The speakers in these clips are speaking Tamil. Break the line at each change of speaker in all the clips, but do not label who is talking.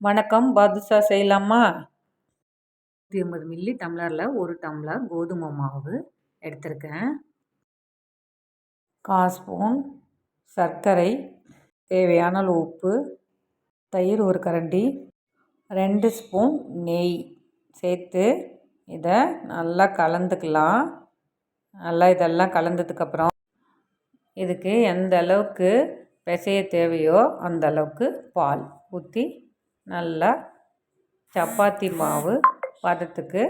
வணக்கம். பாதுஷா செய்யலாமா? 180 மில்லி டம்ளரில் 1 டம்ளர் கோதுமை மாவு எடுத்திருக்கேன். 1/4 ஸ்பூன் சர்க்கரை, தேவையான அளவு உப்பு, தயிர் 1 கரண்டி, 2 ஸ்பூன் நெய் சேர்த்து இதை நல்லா கலந்துக்கலாம். நல்லா இதெல்லாம் கலந்ததுக்கப்புறம் இதுக்கு எந்த அளவுக்கு பிசைய தேவையோ அந்த அளவுக்கு பால் ஊற்றி நல்லா சப்பாத்தி மாவு பதத்துக்கு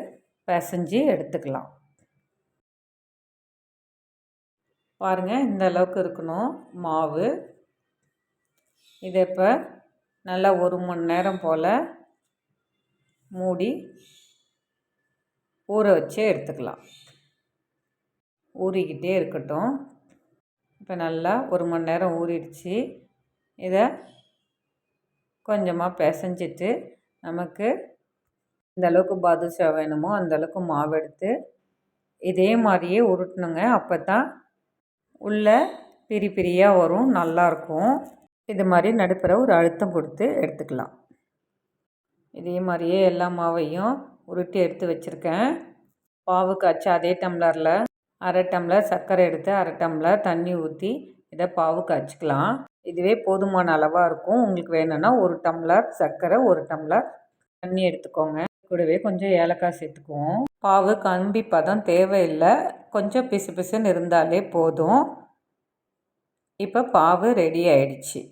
பிசைஞ்சு எடுத்துக்கலாம். பாருங்கள், இந்த அளவுக்கு இருக்கணும் மாவு. இதை இப்போ நல்லா 1 மணி நேரம் போல் மூடி ஊற வச்சு எடுத்துக்கலாம். ஊறிக்கிட்டே இருக்கட்டும். இப்போ நல்லா 1 மணி நேரம் ஊறிடுச்சு. இதை கொஞ்சமாக பிசைஞ்சிட்டு நமக்கு இந்த அளவுக்கு பாதுஷா வேணுமோ அந்தளவுக்கு மாவு எடுத்து இதே மாதிரியே உருட்டணுங்க. அப்போ தான் உள்ளே பிரி பிரியாக வரும், நல்லாயிருக்கும். இது மாதிரி நடுப்புற ஒரு அழுத்தம் கொடுத்து எடுத்துக்கலாம். இதே மாதிரியே எல்லா மாவையும் உருட்டி எடுத்து வச்சுருக்கேன். பாவு காய்ச்சி அதே டம்ளரில் 1/2 டம்ளர் சர்க்கரை எடுத்து 1/2 டம்ளர் தண்ணி ஊற்றி இதை பாவு காய்ச்சிக்கலாம். இதுவே போதுமான அளவாக இருக்கும். உங்களுக்கு வேணும்னா 1 டம்ளர் சர்க்கரை 1 டம்ளர் தண்ணி எடுத்துக்கோங்க. கூடவே கொஞ்சம் ஏலக்காய் சேர்த்துக்குவோம். பாவு கம்பி பதம் தேவையில்லை, கொஞ்சம் பிசு பிசுன்னு இருந்தாலே போதும். இப்போ பாவு ரெடி ஆயிடுச்சு.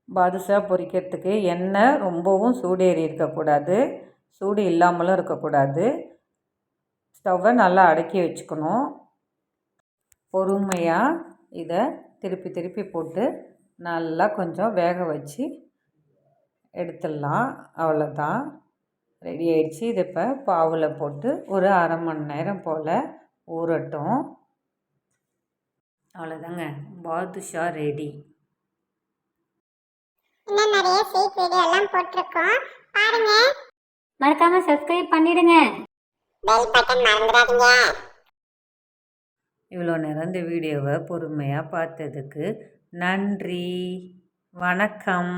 பாதுஷா பொரிக்கிறதுக்கு எண்ணெய் ரொம்பவும் சூடேறி இருக்கக்கூடாது, சூடு இல்லாமலும் இருக்கக்கூடாது. ஸ்டவ்வை நல்லா அடக்கி வச்சுக்கணும். பொறுமையாக இதை திருப்பி திருப்பி போட்டு நல்லா கொஞ்சம் வேக வச்சு எடுத்துடலாம். அவ்வளோதான், ரெடி ஆயிடுச்சு. இதை இப்போ பாவில் போட்டு ஒரு 1/2 மணி நேரம் போல் ஊறட்டும். அவ்வளோதாங்க, பாதுஷா ரெடி.
இன்னும் நிறைய ஸ்வீட் வீடியோ எல்லாம் போட்டிருக்கோம், பாருங்க.
மறக்காம சப்ஸ்கிரைப் பண்ணிடுங்க.
பெல் பட்டன் மறந்துடாதீங்க.
இவ்வளோ நேரம் இந்த வீடியோவை பொறுமையாக பார்த்ததுக்கு நன்றி. வணக்கம்.